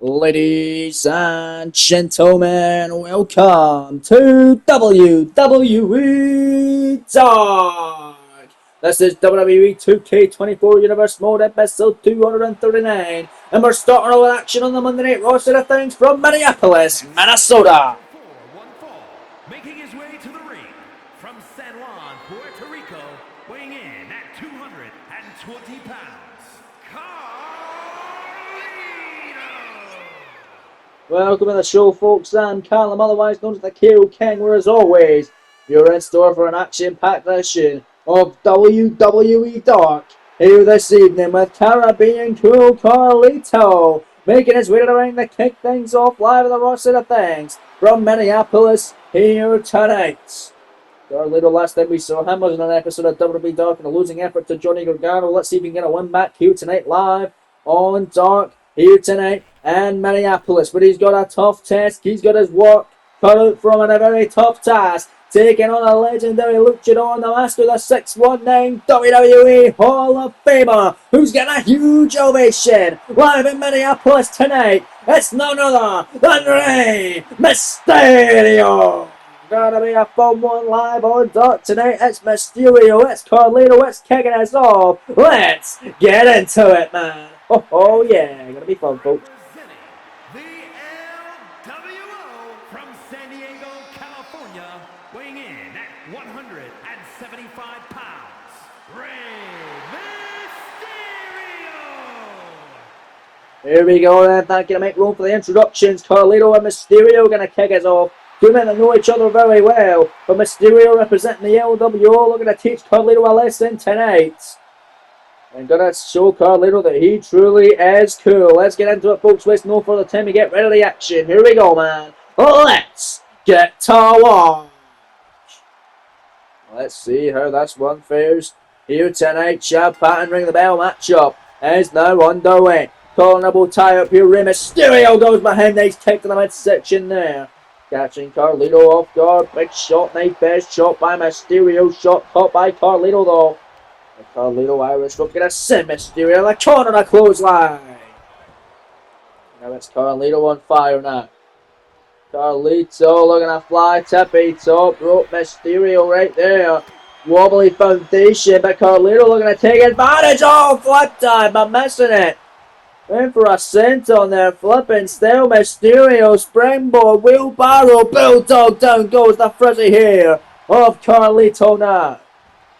Ladies and gentlemen, welcome to WWE Dark. This is WWE 2K24 Universe Mode episode 239, and we're starting all action on the Monday Night Raw side of things from Minneapolis, Minnesota. Making his way to the ring from San Juan, Puerto Rico, weighing in at 220 pounds, Welcome to the show, folks. I'm Callum, otherwise known as the KO King, where as always, you're in store for an action-packed edition of WWE Dark. Here this evening with Caribbean Cool Carlito, making his way to the ring to kick things off live on the Raw side of things from Minneapolis here tonight. Carlito, last time we saw him was in an episode of WWE Dark in a losing effort to Johnny Gargano. Let's see if we can get a win back here tonight live on Dark here tonight and Minneapolis, but he's got a tough task. He's got his work cut out from him, a very tough task, taking on a legendary luchador, the master of the 619 WWE Hall of Famer, who's getting a huge ovation live in Minneapolis tonight. It's none other than Rey Mysterio. Gonna be a fun one live on Dark tonight. It's Mysterio, it's Carlito, it's kicking us off. Let's get into it, man. Oh yeah, gonna be fun, folks. the LWO from San Diego, California, weighing in at 175 pounds, Rey Mysterio. Here we go then, not gonna make room for the introductions. Carlito and Mysterio gonna kick us off. Two men that know each other very well, but Mysterio representing the LWO looking to teach Carlito a lesson tonight. And gonna show Carlito that he truly is cool. Let's get into it, folks. Waste no further time to get rid of the action. Here we go, man. Let's get to watch. Let's see how this one fares here tonight. Chad Patton ring the bell matchup is now underway. Cornerable tie up here. Rey Mysterio goes behind. Nice kick to the midsection there. Catching Carlito off guard. Big shot, knife edge shot by Mysterio. Shot caught by Carlito though. Carlito Irish whip, gonna send Mysterio in the corner of the clothesline. Now it's Carlito on fire now. Carlito looking to fly tippy top rope. Mysterio right there. Wobbly foundation, but Carlito looking to take advantage. Oh, flip time, but missing it. In for a senton there, flipping still. Mysterio springboard, wheelbarrow, bulldog down goes the frizzy hair of Carlito now.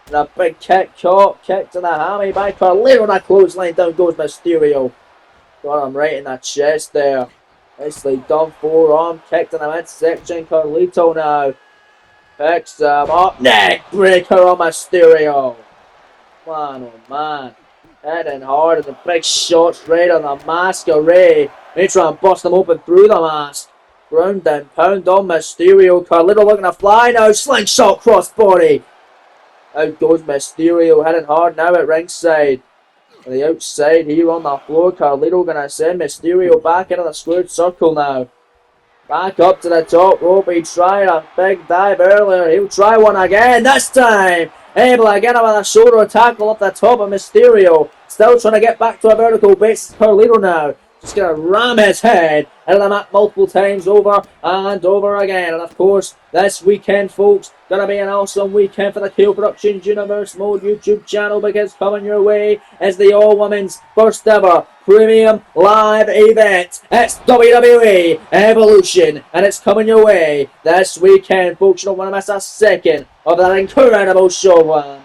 And a big kick caught, kick to the hammy by Carlito, and a clothesline down goes Mysterio. Got him right in the chest there. Nicely done, forearm kick to the midsection. Carlito now picks him up, neck breaker on Mysterio. Man, oh man, heading hard and the big shots right on the mask of Rey. They try and bust him open through the mask. Ground and pound on Mysterio. Carlito looking to fly now, slingshot crossbody. Out goes Mysterio, heading hard now at ringside. On the outside here on the floor, Carlito gonna send Mysterio back into the squared circle now. Back up to the top rope, he tried a big dive earlier, he'll try one again, this time! Able to get him with a shoulder tackle up the top of Mysterio. Still trying to get back to a vertical base, Carlito now. Just gonna ram his head into the mat multiple times over and over again. And of course, this weekend, folks, gonna be an awesome weekend for the KO Productions Universe Mode YouTube channel, because coming your way is the all-women's first ever premium live event. It's WWE Evolution, and it's coming your way this weekend, folks. You don't want to miss a second of that incredible show, man.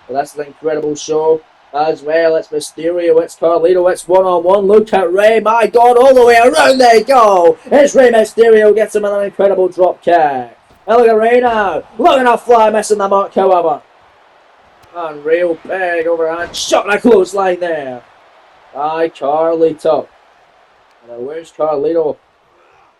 Well, that's an incredible show as well. It's Mysterio, it's Carlito, it's one-on-one. Look at Rey, my God, all the way around they go. It's Rey Mysterio, gets him an incredible drop kick. And look at Rey now, looking to fly, missing the mark, however. Unreal big overhand shot and a clothesline there by Carlito. And where's Carlito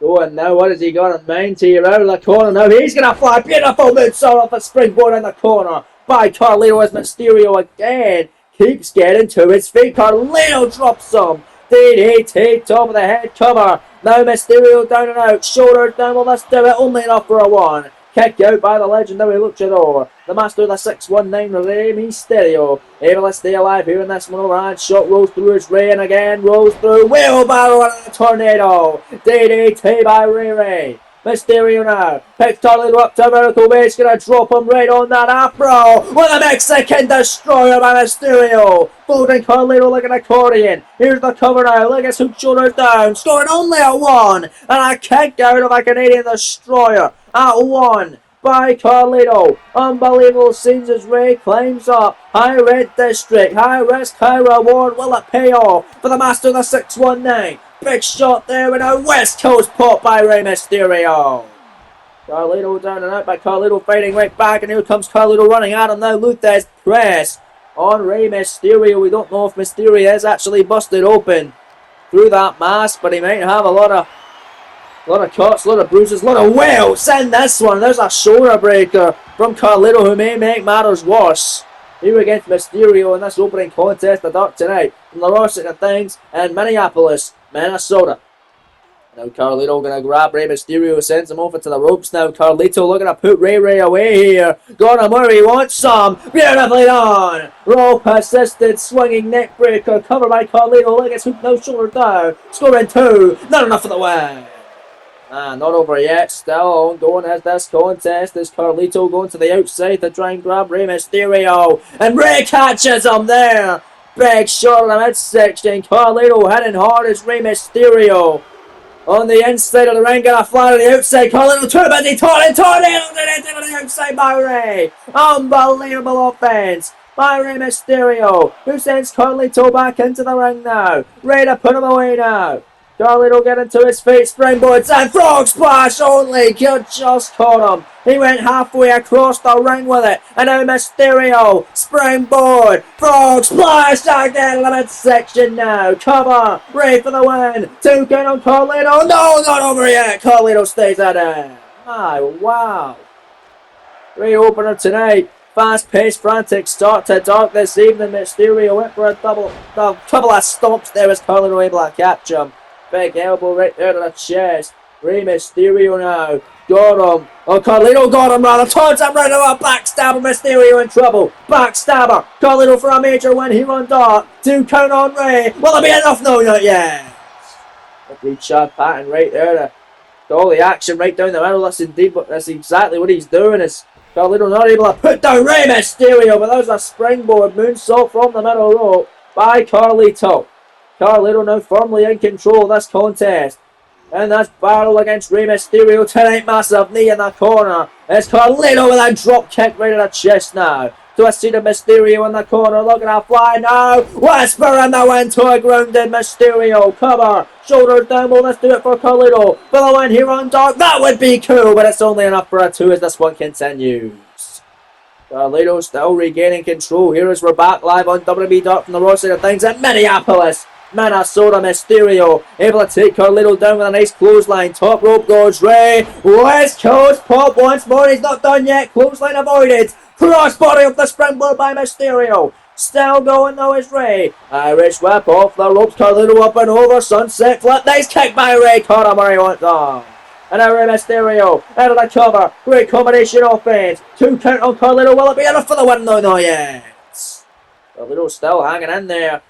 going now? What has he got in mind here? Out of the corner now, he's going to fly. Beautiful moonsault off the springboard in the corner by Carlito as Mysterio again keeps getting to his feet. Carlito drops him. DDT, top of the head cover. Now Mysterio down and out. Shoulders down. Well, let's do it. Only enough for a one. Kick out by the legendary luchador. The master of the 619, Rey Mysterio. Able to stay alive here in this one. Overhand shot rolls through his Rey and again rolls through. Wheelbarrow and a tornado. DDT by Ray. Mysterio now picks Carlito up to vertical base, gonna drop him right on that afro with a Mexican destroyer by Mysterio. Folding Carlito like an accordion. Here's the cover now. Look at his hook shoulders down, scoring only a 1, and a kick out of a Canadian destroyer at 1 by Carlito. Unbelievable scenes as Ray climbs up. High red district, high risk, high reward. Will it pay off for the master of the 619? Big shot there with a West Coast pop by Rey Mysterio. Carlito down and out by Carlito, fighting right back, and here comes Carlito running at him now. Luthez press on Rey Mysterio. We don't know if Mysterio is actually busted open through that mask, but he might have a lot of cuts, a lot of bruises, a lot of welts in this one. There's a shoulder breaker from Carlito who may make matters worse. Here against Mysterio in this opening contest of Dark tonight from the Raw side of things in Minneapolis, Minnesota. Now Carlito going to grab Rey Mysterio, sends him over to the ropes now. Carlito looking to put Ray away here. Got him where he wants some. Beautifully done. Rope assisted swinging neck breaker covered by Carlito. Look at his hook, no shoulder down. Scoring 2. Not enough for the win. Not over yet. Still ongoing as this contest. Is Carlito going to the outside to try and grab Rey Mysterio. And Rey catches him there. Big shot in the midsection. Carlito hitting hard as Rey Mysterio. On the inside of the ring, gonna fly to the outside. Carlito too busy. Tornado to the outside by Rey. Unbelievable offense by Rey Mysterio, who sends Carlito back into the ring now. Ready to put him away now. Carlito getting to his feet, springboards and frog splash only. Just caught him. He went halfway across the ring with it. And now Mysterio, springboard, frog splash again in the midsection now. Cover, Rey for the win. 2 count on Carlito. No, not over yet. Carlito stays at it. My, wow. Great opener tonight. Fast-paced, frantic start to Dark this evening. Mysterio went for a couple of stomps there as Carlito able to catch him. Big elbow right there to the chest. Rey Mysterio now. Got him. Oh, Carlito got him rather. Turns him right over. Backstabber. Mysterio in trouble. Backstabber. Carlito for a major win here on Dark. 2 count on Rey. Will it be enough? No, not yet. Lovely Chad Patton right there to all the action right down the middle. That's exactly what he's doing. Is Carlito not able to put down Rey Mysterio, but that was a springboard moonsault from the middle rope by Carlito. Carlito now firmly in control of this contest. And that's battle against Rey Mysterio tonight. Massive knee in the corner. It's Carlito with a drop kick right in the chest now. To a seat of Mysterio in the corner. Looking to fly now. Whisper in the wind to a grounded Mysterio. Cover. Shoulders down. Will this do it for Carlito? For the win here on Dark. That would be cool, but it's only enough for a 2 as this one continues. Carlito still regaining control. Here as we're back live on WWE Dark from the Raw side of things in Minneapolis, Minnesota. Mysterio able to take Carlito down with a nice clothesline. Top rope goes Rey. West Coast pop once more. He's not done yet. Clothesline avoided. Crossbody of the springboard by Mysterio. Still going though is Rey. Irish whip off the ropes. Carlito up and over. Sunset flip. Nice kick by Rey. Caught him where he went down. And now Rey Mysterio out of the cover. Great combination offense. 2 count on Carlito. Will it be enough for the win? No, not yet. Carlito still hanging in there.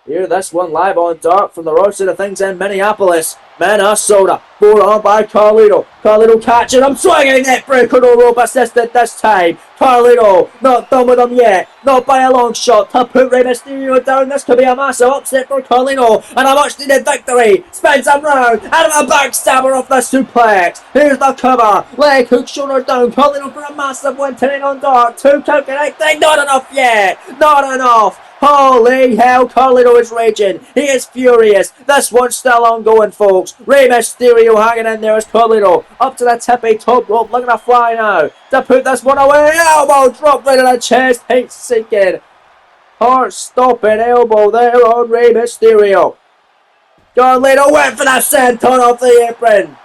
Here, this one live on Dark from the Raw side of things in Minneapolis, Minnesota. Forearm by Carlito. Carlito catching him, swinging neck breaker, no rope assisted this time. Carlito not done with him yet. Not by a long shot to put Rey Mysterio down. This could be a massive upset for Carlito and a much needed victory. Spins him round out of a backstabber off the suplex. Here's the cover. Leg hook, shoulders down. Carlito for a massive win tonight on Dark. 2 count connecting. Not enough yet. Not enough. Holy hell, Carlito is raging. He is furious. This one's still ongoing, folks. Rey Mysterio hanging in there as Carlito up to the tippy top rope, looking to fly now to put this one away. Elbow drop right in the chest. Heat sinking. Heart stopping elbow there on Rey Mysterio. Carlito went for the senton off the apron.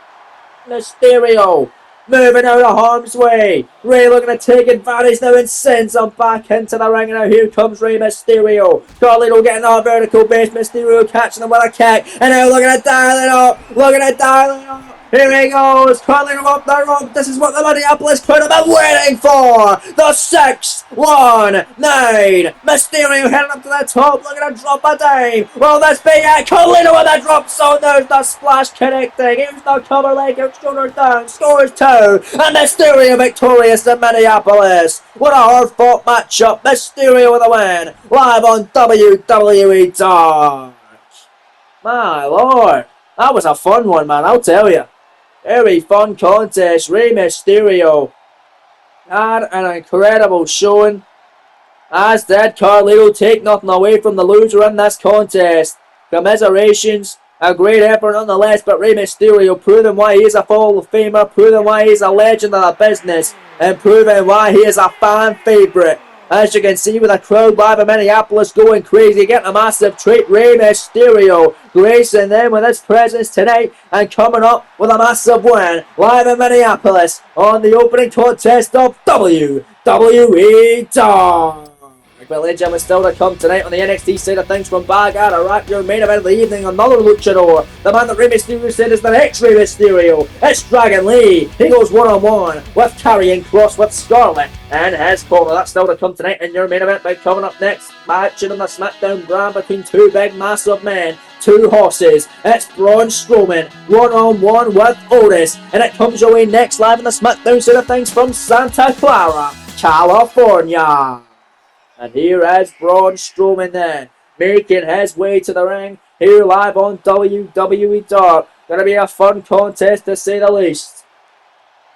Mysterio moving out of harm's way. Rey looking to take advantage now and sends him back into the ring. And now here comes Rey Mysterio. Carlito getting on vertical base. Mysterio catching him with a kick. And now looking to dial it up. Looking to dial it up. Here he goes, curling him up the rope. This is what the Minneapolis could have been waiting for. The 619 Mysterio heading up to the top, looking to drop a dime. Will this be it? Carlino with a drop zone. There's the splash connecting. Here's the cover leg, shoulder down, scores 2. And Mysterio victorious in Minneapolis. What a hard-fought matchup. Mysterio with a win. Live on WWE Dark. My lord, that was a fun one, man, I'll tell you. Very fun contest. Rey Mysterio had an incredible showing, as did Carlito. Take nothing away from the loser in this contest. Commiserations, a great effort nonetheless, but Rey Mysterio proving why he is a Hall of Famer, proving why he is a legend of the business, and proving why he is a fan favourite. As you can see, with a crowd live in Minneapolis going crazy, getting a massive treat. Rey Mysterio gracing them with his presence tonight and coming up with a massive win live in Minneapolis on the opening contest of WWE Dark. But ladies and gentlemen, still to come tonight on the NXT side of things from Baghdad, Iraq, your main event of the evening, another luchador. The man that Rey Mysterio said is the next Rey Mysterio. It's Dragon Lee. He goes one-on-one with Karrion Kross with Scarlett and his corner. That's still to come tonight in your main event. But coming up next, action on the SmackDown brand between two big massive men, two horses. It's Braun Strowman one-on-one with Otis. And it comes your way next live on the SmackDown side of things from Santa Clara, California. And here is Braun Strowman then, making his way to the ring, here live on WWE Dark. Gonna be a fun contest to say the least.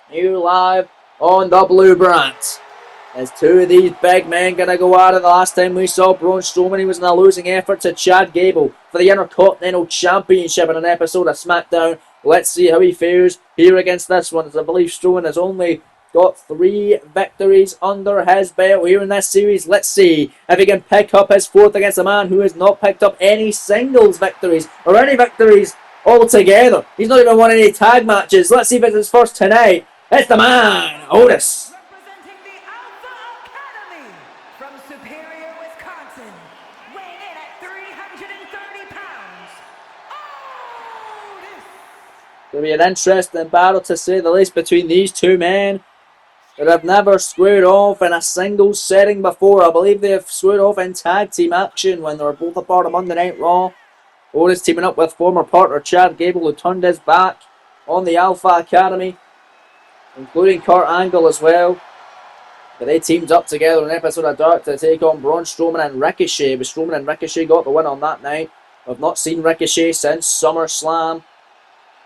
Here live on the Blue Brand. As two of these big men gonna go at it. The last time we saw Braun Strowman, he was in a losing effort to Chad Gable for the Intercontinental Championship in an episode of SmackDown. Let's see how he fares here against this one, as I believe Strowman has only got 3 victories under his belt here in this series. Let's see if he can pick up his 4th against a man who has not picked up any singles victories or any victories altogether. He's not even won any tag matches. Let's see if it's his first tonight. It's the man, Otis. Representing the Alpha Academy from Superior, Wisconsin, weighing in at 330 pounds, Otis. It'll be an interesting battle to say the least between these two men that have never squared off in a singles setting before. I believe they have squared off in tag team action when they were both a part of Monday Night Raw. Otis teaming up with former partner Chad Gable, who turned his back on the Alpha Academy, including Kurt Angle as well. But they teamed up together in an episode of Dark to take on Braun Strowman and Ricochet. But Strowman and Ricochet got the win on that night. We've not seen Ricochet since SummerSlam. I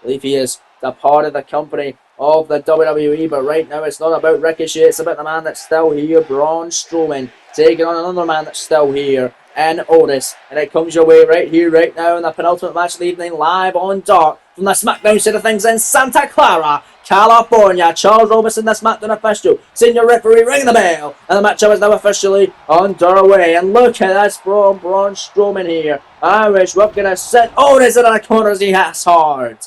believe he is a part of the company of the WWE, but right now it's not about Ricochet, it's about the man that's still here, Braun Strowman, taking on another man that's still here, and Otis. And it comes your way right here, right now, in the penultimate match of the evening, live on Dark, from the SmackDown side of things in Santa Clara, California. Charles Robinson, the SmackDown official, senior referee, ring the bell, and the matchup is now officially underway. And look at this Braun Strowman here. Irish whip gonna send Otis into the corner as he hits hard.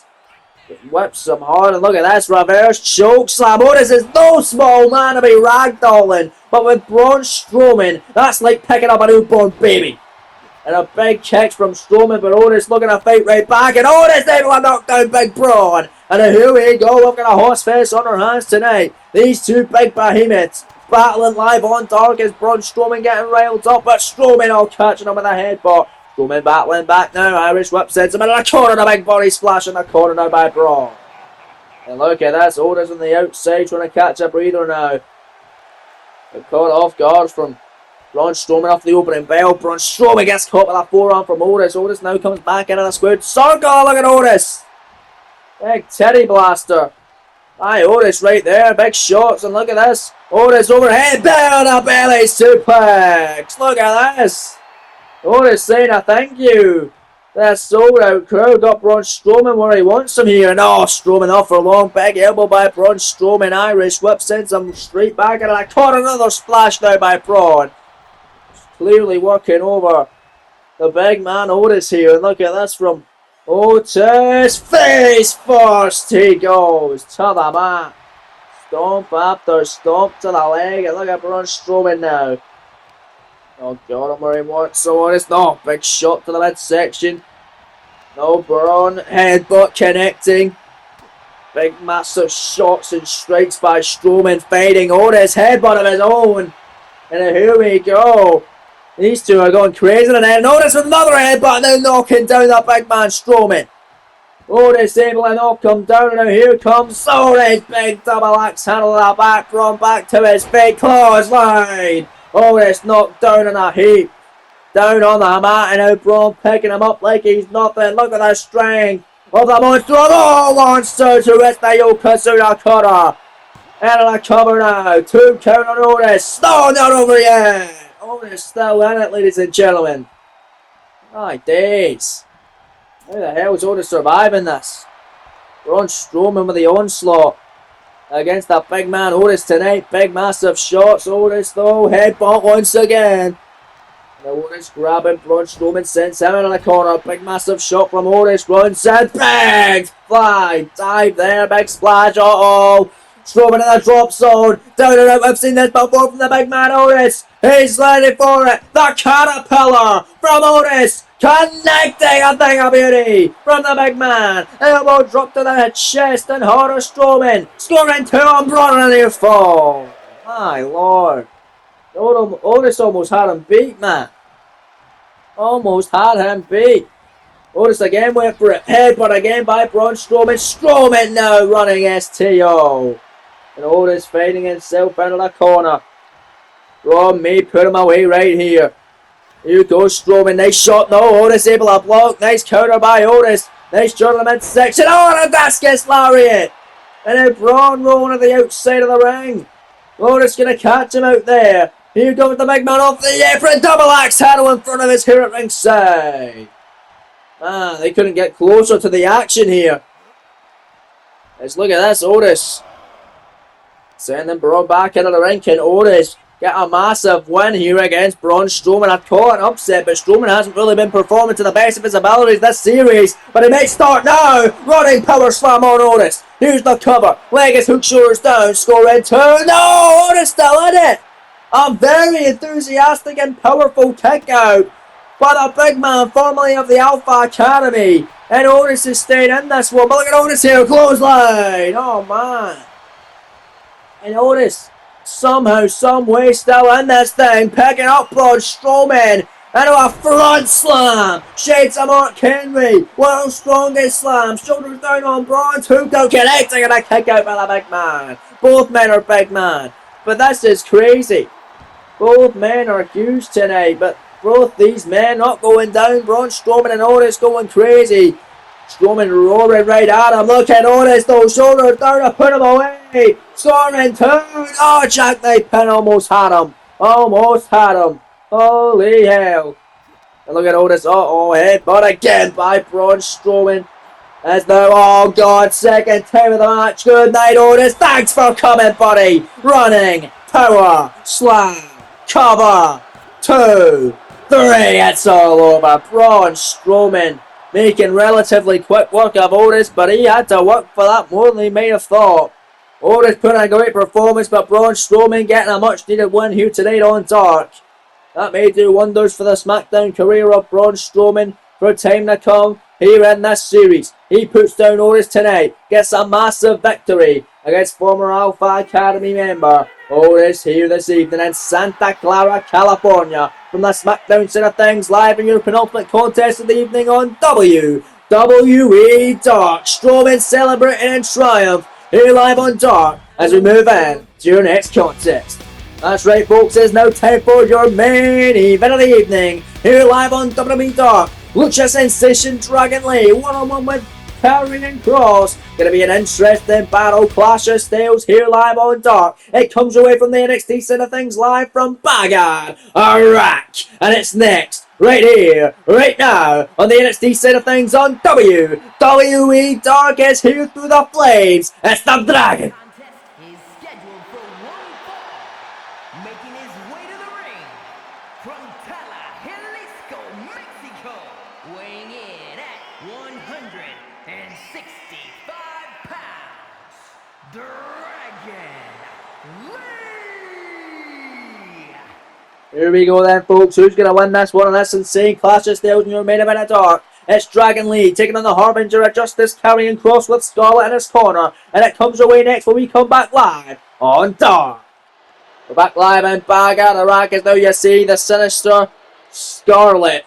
Whips him hard, and look at this reverse choke slam. Otis is no small man to be ragdolling, but with Braun Strowman, that's like picking up a newborn baby. And a big kick from Strowman, but Otis looking to fight right back, and Otis able to knock down Big Braun. And here we go, we've got a horse face on our hands tonight. These two big behemoths battling live on Dark as Braun Strowman getting riled up, but Strowman all catching him with a headbutt. Strowman battling back now. Irish whip sends him into the corner. The big body splash in the corner now by Braun. And look at this. Otis on the outside trying to catch a breather now. But caught off guard from Braun Strowman off the opening bell. Braun Strowman gets caught with a forearm from Otis. Otis now comes back into the squared circle. Look at Otis. Big titty blaster. Aye, Otis right there. Big shots. And look at this. Otis overhead. Down a belly suplex. Look at this. Otis saying a thank you. That sold out crowd got Braun Strowman where he wants him here. And Strowman off for a long big elbow by Braun Strowman. Irish whip sends him straight back into that corner. Another splash now by Braun. Clearly working over the big man Otis here. And look at this from Otis. Face first he goes to the mat. Stomp after stomp to the leg. And look at Braun Strowman now. Oh, got him where he wants. So Otis, big shot to the midsection. No, Braun headbutt connecting. big massive shots and strikes by Strowman, fading Otis, headbutt of his own. And here we go. These two are going crazy, and then Otis with another headbutt, now knocking down that big man Strowman. Otis able to knock him down, and now here comes Otis, big double axe handle to the back, run back to his feet, clothesline. Otis knocked down in a heap. Down on the mat, and now Braun picking him up like he's nothing. Look at the strength of the monster. Oh, monster to it, the Yokozuna cutter. And on a cover now. 2 count on Otis. No, not over yet. Otis still in it, ladies and gentlemen. My days. How the hell is Otis surviving this? Braun Strowman with the onslaught against that big man Otis tonight. Big massive shots. Otis though, headbutt once again. Otis grabbing Braun Strowman, sends him in the corner. Big massive shot from Otis. Runs in. Big fly. Dive there. Big splash. Uh-oh. Strowman in the drop zone. Down and out. We've seen this before from the big man Otis. He's ready for it. The caterpillar from Otis. Connecting a thing of beauty from the big man. Elbow drop to the chest and heart of Strowman. Scoring 2 on Braun and he'll fall. My lord. Otis almost had him beat, man. Almost had him beat. Otis again went for it. Headbutt again by Braun Strowman. Strowman now running STO. And Otis fading himself into the corner. Braun may put him away right here. Here goes Strowman. Nice shot. No, Otis able to block. Nice counter by Otis. Nice job in the midsection. Oh, and a discus lariat. And then Braun rolling to the outside of the ring. Otis going to catch him out there. Here goes the big man off the apron. Double axe handle in front of his here at ringside. Man, they couldn't get closer to the action here. Let's look at this. Otis sending Braun back into the ring. Can Otis get a massive win here against Braun Strowman? I'd call it an upset, but Strowman hasn't really been performing to the best of his abilities this series. But he may start now. Running power slam on Otis. Here's the cover. Leg is hook, shoulders down. Scoring 2. No, Otis still in it. A very enthusiastic and powerful kick out by the big man formerly of the Alpha Academy. And Otis has stayed in this one. But look at Otis here. Clothesline. Oh, man. And Otis somehow, some way still in this thing. Picking up Braun Strowman. And a front slam. Shades of Mark Henry. World's strongest slam. Shoulders down on Braun. 2 go connecting and a kick out by the big man. Both men are big man. But this is crazy. Both men are huge tonight, but both these men not going down. Braun Strowman and Otis going crazy. Strowman roaring right at him. Look at Otis, those shoulders down to put him away. Scoring 2. Oh, jackknife pin almost had him. Almost had him. Holy hell. And look at Otis. Uh-oh, headbutt again by Braun Strowman. As now, oh God, second time of the match. Good night, Otis. Thanks for coming, buddy. Running power slam. Cover. 2, 3. It's all over. Braun Strowman making relatively quick work of Otis, but he had to work for that more than he may have thought. Otis put in a great performance, but Braun Strowman getting a much needed win here tonight on Dark. That may do wonders for the SmackDown career of Braun Strowman for time to come here in this series. He puts down Otis tonight, gets a massive victory against former Alpha Academy member Otis here this evening in Santa Clara, California, from the SmackDown side of things, live in your penultimate contest of the evening on WWE Dark. Strowman celebrating in triumph here live on Dark as we move in to your next contest. That's right, folks, it's now time for your main event of the evening here live on WWE Dark. Lucha Sensation Dragon Lee one-on-one with Karrion Kross. Gonna be an interesting battle, clash of styles here live on Dark. It comes away from the NXT side of things, live from Baghdad, Iraq, and it's next right here, right now on the NXT side of things on WWE Dark. Is here through the flames. It's the Dragon. Contest is scheduled for one fall. Making his way to the ring from Jalisco, Mexico, weighing in at 165 pounds, Dragon Lee! Here we go then, folks. Who's going to win this one on this insane clash of styles in your main event of Dark? It's Dragon Lee taking on the Harbinger of Justice, carrying Cross with Scarlet in his corner. And it comes away next when we come back live on Dark. We're back live in Baghdad, Iraq, as now you see the sinister Scarlet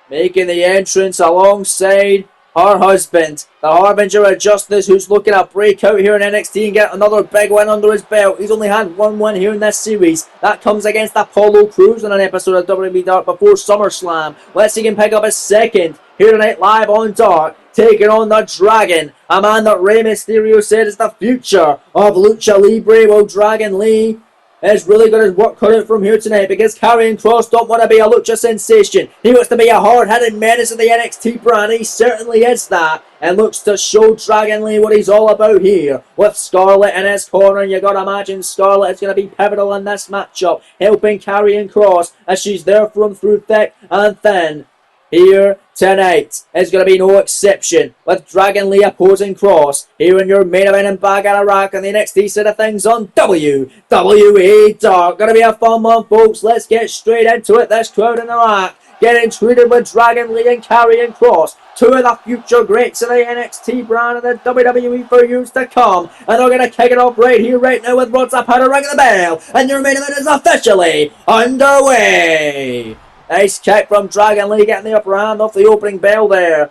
making the entrance alongside her husband, the Harbinger of Justice, who's looking to break out here in NXT and get another big win under his belt. He's only had one win here in this series. That comes against Apollo Crews in an episode of WWE Dark before SummerSlam. Let's see him pick up his second here tonight live on Dark, taking on the Dragon, a man that Rey Mysterio said is the future of Lucha Libre. Well, Dragon Lee is really got his work cut out from here tonight, because Karrion Kross don't want to be a lucha sensation. He wants to be a hard-hitting menace of the NXT brand. He certainly is that, and looks to show Dragon Lee what he's all about here. With Scarlet in his corner, and you gotta imagine Scarlet is going to be pivotal in this matchup, helping Karrion Kross as she's there for him through thick and thin. Here tonight is going to be no exception, with Dragon Lee opposing Kross here in your main event in Baghdad, Iraq, and the NXT side of things on WWE Dark. Going to be a fun one, folks. Let's get straight into it. This crowd in Iraq getting treated with Dragon Lee and Karrion Kross, two of the future greats of the NXT brand and the WWE for years to come. And they're going to kick it off right here, right now, with Rods Up Powder ringing the bell, and your main event is officially underway. Nice kick from Dragon Lee, getting the upper hand off the opening bell there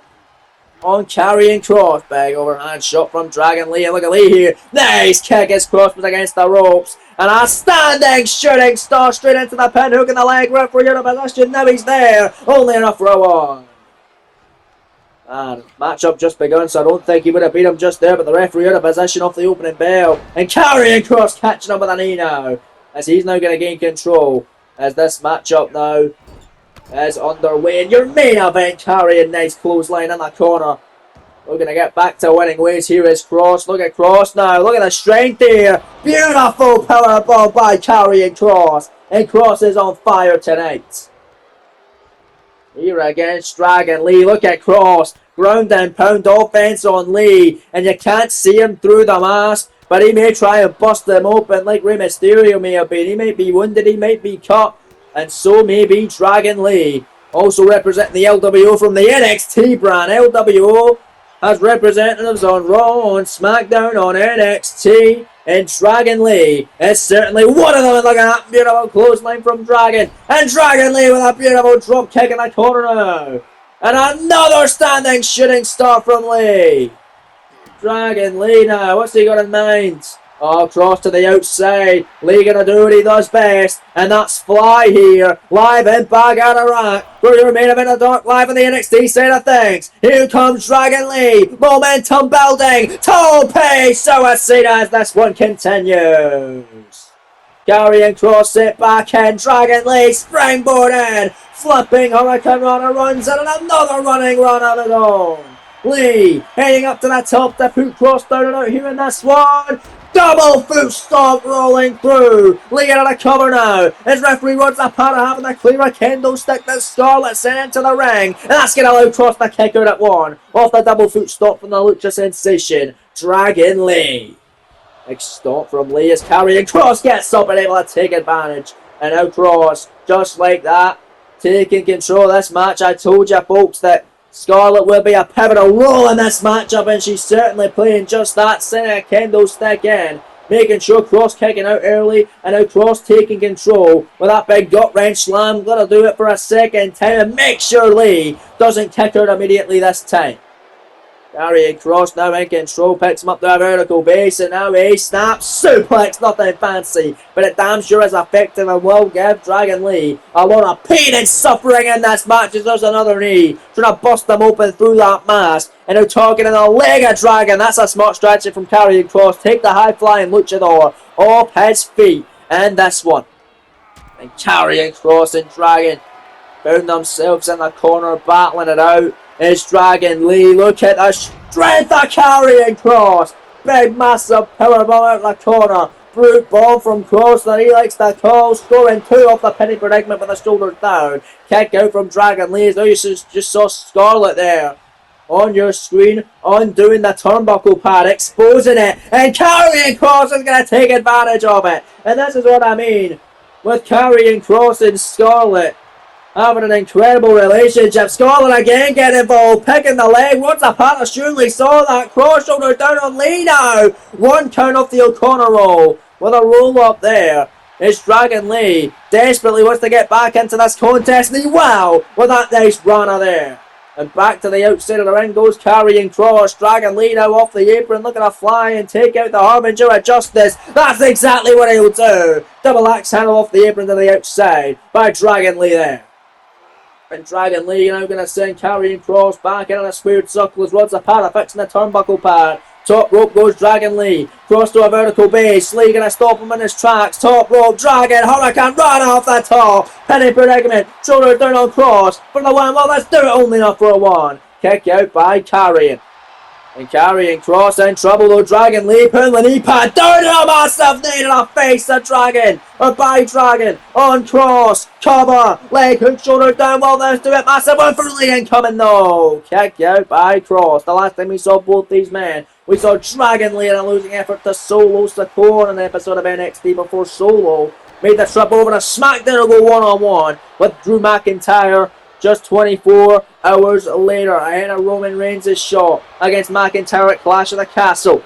on Karrion Kross. Big overhand shot from Dragon Lee, and look at Lee here. Nice kick as Kross was against the ropes. And a standing shooting star straight into the pin hook in the leg. Referee out of position. Now he's there. Only enough for a one. And matchup just begun, so I don't think he would have beat him just there, but the referee out of position off the opening bell. And Karrion Kross catching him with a knee now, as he's now going to gain control as this matchup now is underway. And your main event, Karrion, nice clothesline in the corner. We're going to get back to winning ways. Here is Kross. Look at Kross now. Look at the strength here. Beautiful powerbomb by Karrion Kross. And Kross is on fire tonight. Here against Dragon Lee. Look at Kross. Ground and pound offense on Lee. And you can't see him through the mask, but he may try and bust them open like Rey Mysterio may have been. He might be wounded. He might be cut. And so may be Dragon Lee. Also representing the LWO from the NXT brand. LWO has representatives on Raw, on SmackDown, on NXT. And Dragon Lee is certainly one of them. And look at that beautiful clothesline from Dragon. And Dragon Lee with a beautiful drop kick in the corner now. And another standing shooting star from Lee. Dragon Lee now. What's he got in mind? Oh, Kross to the outside. Lee gonna do what he does best, and that's fly here, live in Baghdad, Iraq, for your main event of Dark, live on the NXT side of things. Here comes Dragon Lee, momentum building, Tope Suicida as this one continues. Karrion Kross sit back in, Dragon Lee springboard in, flipping Hurricane Runner runs in, and another running run of his own. Lee heading up to the top to put Kross down and out here in this one. Double foot stomp rolling through. Lee out of the cover now. His referee Rods Up Powder having to clear a kendo stick that Scarlet sent into the ring. And that's going to allow Kross to kick out at one. Off the double foot stomp from the Lucha sensation, Dragon Lee. Big stomp from Lee as Karrion Kross gets up and able to take advantage. And now Kross, just like that, taking control of this match. I told you folks that Scarlet will be a pivotal role in this matchup, and she's certainly playing just that, sending a kendo stick in, making sure Kross kicking out early, and now Kross taking control with that big gut wrench slam. Gonna do it for a second time and make sure Lee doesn't kick out immediately this time. Karrion Kross now in control, picks him up to a vertical base, and now a snap suplex, nothing fancy, but it damn sure is effective and will give Dragon Lee a lot of pain and suffering in this match as there's another knee, trying to bust them open through that mask, and now targeting the leg of Dragon. That's a smart strategy from Karrion Kross. Take the high-flying luchador off his feet, and this one. And Karrion Kross and Dragon found themselves in the corner, battling it out. It's Dragon Lee. Look at the strength of Karrion Kross. Big, massive powerbomb out the corner. Brute bomb from Kross that he likes to call. Scoring two off the penny predicament with the shoulders down. Kick out from Dragon Lee. Now you just saw Scarlet there on your screen, undoing the turnbuckle pad, exposing it. And Karrion Kross is going to take advantage of it. And this is what I mean with Karrion Kross and Scarlet. having an incredible relationship. Scotland again getting involved, picking the leg. Once a partner surely saw that cross shoulder down on Lee now. 1 count off the O'Connor roll with a roll up there. It's Dragon Lee desperately wants to get back into this contest. And wow, with that nice runner there. And back to the outside of the ring goes Karrion Kross. Dragon Lee now off the apron, looking to fly and take out the Harbinger of Justice. That's exactly what he'll do. Double axe handle off the apron to the outside by Dragon Lee there. And Dragon Lee now going to send Karrion Kross back in a squared circle as Rod's Apara fixing the turnbuckle pad. Top rope goes Dragon Lee. Cross to a vertical base. Lee going to stop him in his tracks. Top rope. Dragon. Hurricane run off the top. Penny predicament. Shoulder down on Kross. For the 1. Well, let's do it only enough for a 1. Kick out by Karrion. And Karrion Kross in trouble though. Dragon Lee putting the knee pad down on a massive knee to the face of Dragon. Or by Dragon. On Kross. Cover. Leg hook. Shoulder down. Well, let's do it. Massive one for Lee incoming though. Kick out by Kross. The last time we saw both these men, we saw Dragon Lee in a losing effort to Solo Sikoa in an episode of NXT before Solo made the trip over to SmackDown to go one-on-one with Drew McIntyre just 24 hours later ahead of Roman Reigns' shot against McIntyre at Clash of the Castle.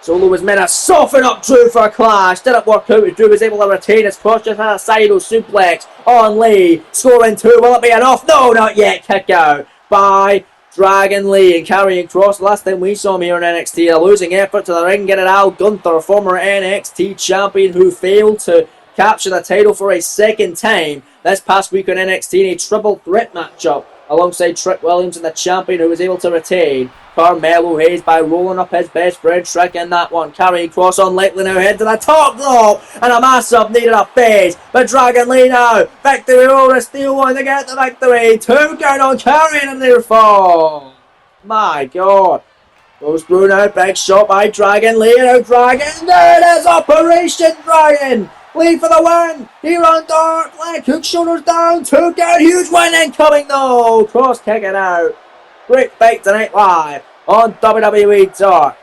Solo was meant to soften up Drew for a clash. Didn't work out. Drew was able to retain his cross, just had a Saido suplex on Lee. Scoring 2. Will it be enough? No, not yet. Kick out by Dragon Lee. And Karrion Kross, last time we saw him here in NXT, a losing effort to the ring general Gunther, former NXT champion who failed to capture the title for a second time this past week on NXT in a triple threat matchup alongside Trick Williams and the champion who was able to retain Carmelo Hayes by rolling up his best friend Trick in that one. Karrion Kross unlikely now head to the top rope and a massive knee to the face. But Dragon Lee now, victory over a steel one to get the victory. 2 count on Karrion and near fall. My God. Goes through now, big shot by Dragon Lee. Now Dragon, there it is, Operation Dragon. Lee for the win. Here on dark. Leg hook, shoulders down. 2 count. Huge win incoming though. Kross kicking out. Great fight tonight live on WWE Dark.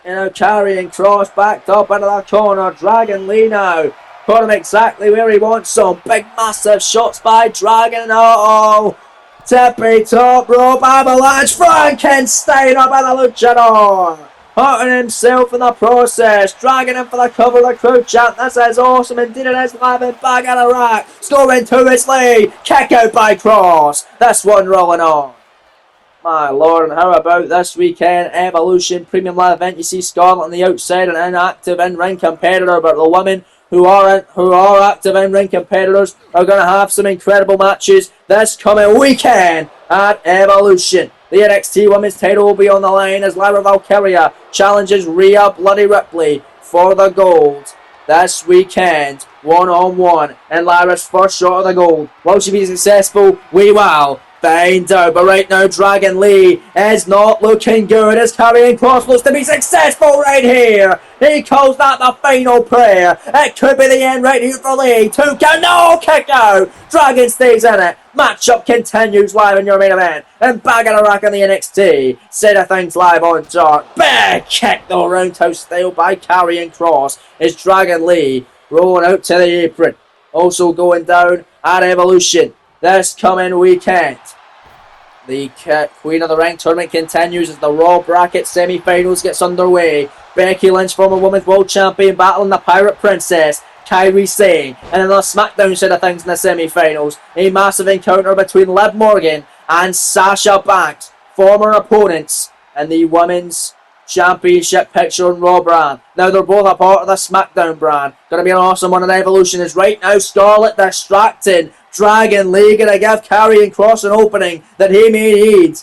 You know, Karrion Kross backed up into the corner. Dragon Lee now. Put him exactly where he wants some. Big massive shots by Dragon. Uh-oh. Tippy top rope avalanche. Frankenstein up in the luchador. Hurting himself in the process. Dragging him for the cover of the crowd chant. This is awesome indeed. It is live and back at a rack. Scoring to his lead. Kick out by Kross. This one rolling on. My Lord, and how about this weekend Evolution Premium Live event? You see Scarlett on the outside, an inactive in-ring competitor, but the women who are active in-ring competitors are going to have some incredible matches this coming weekend at Evolution. The NXT Women's title will be on the line as Lyra Valkyria challenges Rhea Bloody Ripley for the gold this weekend, one-on-one, and Lyra's first shot of the gold. Will she be successful? We will find out. But right now, Dragon Lee is not looking good as Karrion Kross looks to be successful right here. He calls that the final prayer. It could be the end right here for Lee. 2 count, no kick out. Dragon stays in it. Matchup continues live in your main event. And back at a rack on the NXT. Side of things live on Dark. Big kick though, roundhouse style by Karrion Kross. Is Dragon Lee rolling out to the apron. Also going down at Evolution this coming weekend. The Queen of the Ring tournament continues as the Raw bracket semi-finals gets underway. Becky Lynch, former Women's World Champion, battling the Pirate Princess, Kairi Sane. And in the SmackDown side of things in the semi-finals, a massive encounter between Liv Morgan and Sasha Banks, former opponents in the Women's Championship picture on Raw brand. Now they're both a part of the SmackDown brand. Gonna be an awesome one in Evolution. Is right now Scarlett distracting Dragon Lee, gonna give Karrion Kross an opening that he may need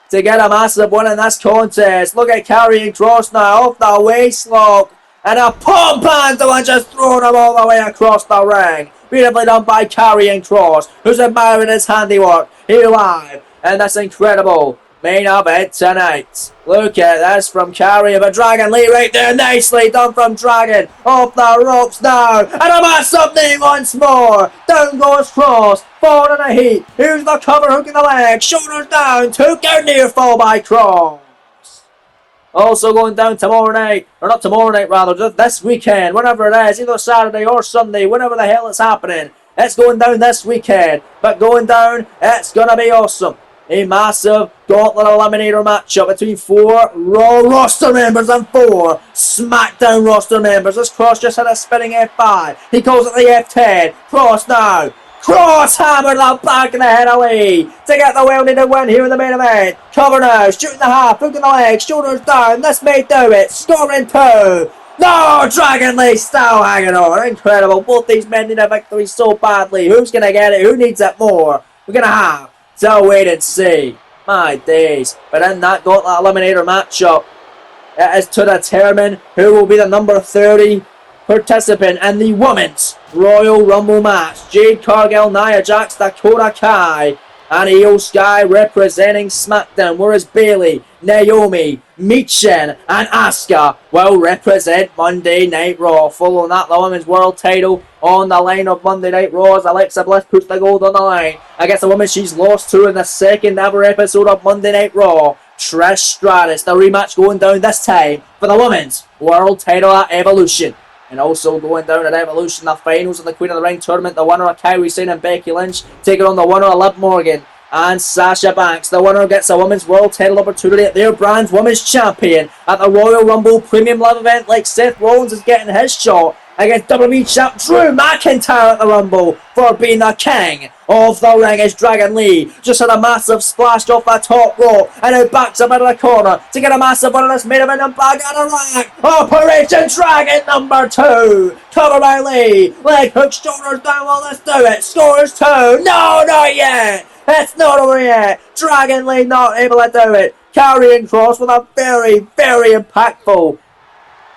to get a massive win in this contest. Look at Karrion Kross now off the waist lock and a pump handle and just throwing him all the way across the ring. Beautifully done by Karrion Kross, who's admiring his handiwork here live in this incredible main event tonight. Look at this from Karrion, but Dragon Lee right there, nicely done from Dragon. Off the ropes now, and a massive knee once more. Down goes Kross, forward in a heat. Here's the cover hook in the leg, shoulders down, 2 count near fall by Kross. Also going down tomorrow night, or not tomorrow night rather, just this weekend, whenever it is, either Saturday or Sunday, whenever the hell it's happening. It's going down this weekend, but going down, it's going to be awesome. A massive gauntlet eliminator matchup between 4 Raw roster members and 4 SmackDown roster members. As Cross just had a spinning F5. He calls it the F10. Cross now. Cross hammered the back of the head of Lee to get the well-needed win here in the main event. Cover now, shooting the half, hooking the leg, shoulders down. This may do it. Scoring 2. No, Dragon Lee still hanging on. Incredible. Both these men need a victory so badly. Who's going to get it? Who needs it more? We're going to have to wait and see. My days. But in that gauntlet eliminator matchup, it is to determine who will be the number 30 participant in the Women's Royal Rumble match. Jade Cargill, Nia Jax, Dakota Kai, and Io Sky representing SmackDown, whereas Bayley, Naomi, Michin, and Asuka will represent Monday Night Raw. Following that, the Women's World title on the line of Monday Night Raw as Alexa Bliss puts the gold on the line against a woman she's lost to in the second ever episode of Monday Night Raw, Trish Stratus. The rematch going down this time for the Women's World title at Evolution. And also going down at Evolution, the finals of the Queen of the Ring tournament. The winner of Kairi Sane and Becky Lynch taking on the winner of Liv Morgan and Sasha Banks. The winner gets a Women's World title opportunity at their brand's Women's Champion at the Royal Rumble Premium Live event, like Seth Rollins is getting his shot against WWE Champ Drew McIntyre at the Rumble for being the king of the ring. As Dragon Lee just had a massive splash off the top rope and now backs up into the corner to get a massive one on this main event and back on a rack. Operation Dragon number 2. Cover by Lee. Leg hook, shoulders down. Well, let's do it. Scores 2. No, not yet. It's not over yet. Dragon Lee not able to do it. Carrying Cross with a very, very impactful,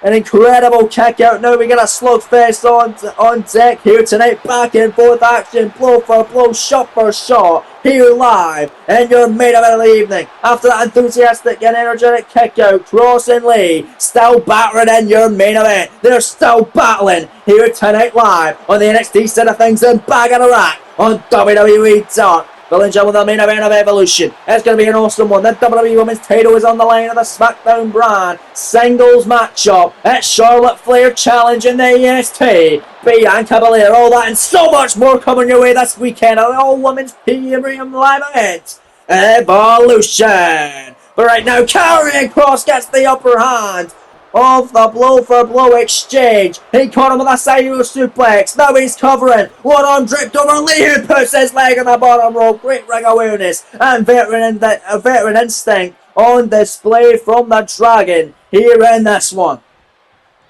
an incredible kick out. Now we get a slugfest on deck here tonight. Back and forth action, blow for blow, shot for shot. Here live in your main event of the evening. After that enthusiastic and energetic kick out, Cross and Lee still battering in your main event. They're still battling here tonight live on the NXT side of things and back in a rack on WWE Dark. Ladies and gentlemen, the main event of Evolution. It's going to be an awesome one. The WWE Women's title is on the line of the SmackDown brand. Singles matchup. It's Charlotte Flair challenging the EST. Bianca Belair. All that and so much more coming your way this weekend. An all-women's premium live event. Evolution. But right now, Karrion Kross gets the upper hand of the blow-for-blow exchange. He caught him with a Cyro suplex. Now he's covering. One arm draped over Lee, who puts his leg on the bottom rope. Great ring awareness and veteran instinct on display from the Dragon here in this one.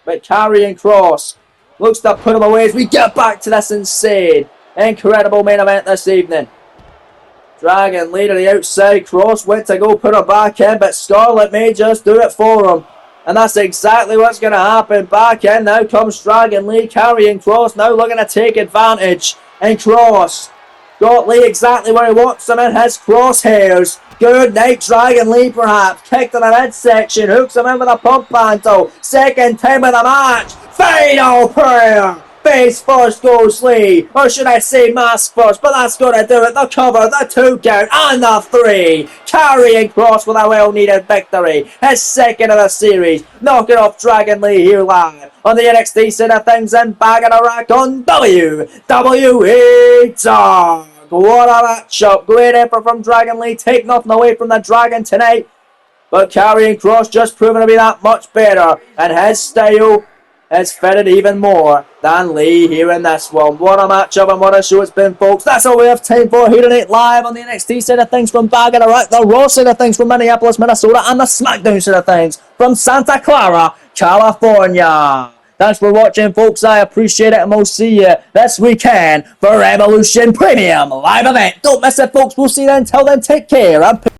But Karrion Kross looks to put him away as we get back to this insane, incredible main event this evening. Dragon Lee to the outside. Kross went to go put her back in, but Scarlett may just do it for him. And that's exactly what's going to happen. Back in now comes Dragon Lee. Karrion Kross now looking to take advantage. And Kross got Lee exactly where he wants him in his crosshairs. Good night, Dragon Lee perhaps. Kicked in the midsection. Hooks him in with a pump handle. Second time of the match. Final prayer. Face first goes Lee, or should I say mask first, but that's going to do it. The cover, the 2 count, and the 3. Karrion Kross with a well-needed victory. His second of the series. Knocking off Dragon Lee here live on the NXT side of things and bagging a rack on WWE Dark. What a matchup. Great effort from Dragon Lee. Take nothing away from the Dragon tonight. But Karrion Kross just proven to be that much better, and his style has fitted even more than Lee here in this one. What a matchup and what a show it's been, folks. That's all we have time for here tonight, live on the NXT side of things from Bagging Iraq, the Raw side of things from Minneapolis, Minnesota, and the SmackDown side of things from Santa Clara, California. Thanks for watching, folks. I appreciate it, and we'll see you this weekend for Evolution Premium Live Event. Don't miss it, folks. We'll see you then. Until then, take care and